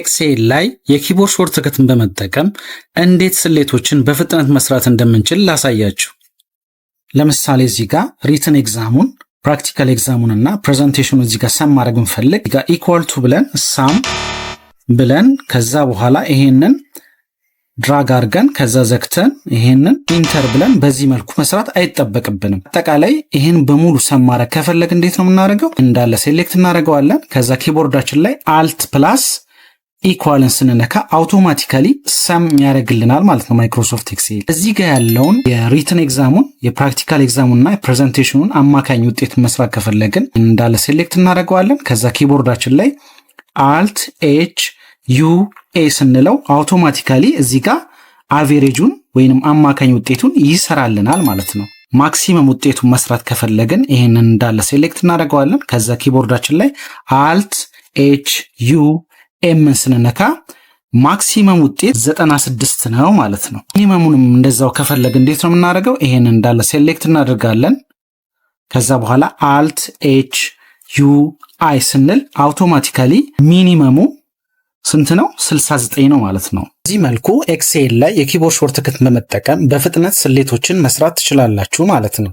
ኤክሴል ላይ የኪቦርድ ሾርትከትን በመጠቀም እንዴት ስሌቶችን በፍጥነት መስራት እንደምንችል ላሳያችሁ። ለምሳሌ እዚህ ጋር ሪትን ኤግዛሙን፣ ፕራክቲካል ኤግዛሙን እና ፕሬዘንቴሽኑ እዚህ ጋር ሰም ማድረግ እንፈልግ ጋር ኢኳል ቱ ብለን ሳም ብለን ከዛ በኋላ ይሄንን ድራግ አድርገን ከዛ ዘግተን ይሄንን ኢንተር ብለን በዚህ መልኩ መስራት አይጠበቅብንም። አጠቃላይ ይሄን በሙሉ ሰም ማድረግ ከፈለግ እንዴት ነው የምናደርገው? እንዳለ ሴሌክት እናደርገዋለን። ከዛ ኪቦርዳችን ላይ አልት ፕላስ ኢኳልን ስንነካ አውቶማቲካሊ ሰም ያደርግልናል ማለት ነው ማይክሮሶፍት ኤክሴል። እዚህ ጋር ያለውን የሪትን ኤግዛሙን፣ የፕራክቲካል ኤግዛሙን እና የፕሬዘንቴሽኑን አማካኝ ውጤት መስራት ከፈለግን እንዳለ ሴሌክት እናደርገዋለን። ከዛ ኪቦርዳችን ላይ አልት ኤች ዩ ኤ ስንለው አውቶማቲካሊ እዚህ ጋር አቬሬጁን ወይንም አማካኝ ውጤቱን ይሰራልናል ማለት ነው። ማክሲመም ውጤቱን መስራት ከፈለግን ይሄንን እንዳለ ሴሌክት እናደርገዋለን። ከዛ ኪቦርዳችን ላይ አልት ኤች ዩ ኤምን ስንነካ ማክሲመም ውጤት 96 ነው ማለት ነው። ሚኒመሙንም እንደዛው ከፈለግ እንዴት ነው የምናደርገው? ይሄንን እንዳለ ሴሌክት እናደርጋለን። ከዛ በኋላ አልት ኤች ዩ አይ ስንል አውቶማቲካሊ ሚኒመሙ ስንት ነው? 69 ነው ማለት ነው። በዚህ መልኩ ኤክሴል ላይ የኪቦርድ ሾርትከት በመጠቀም በፍጥነት ስሌቶችን መስራት ትችላላችሁ ማለት ነው።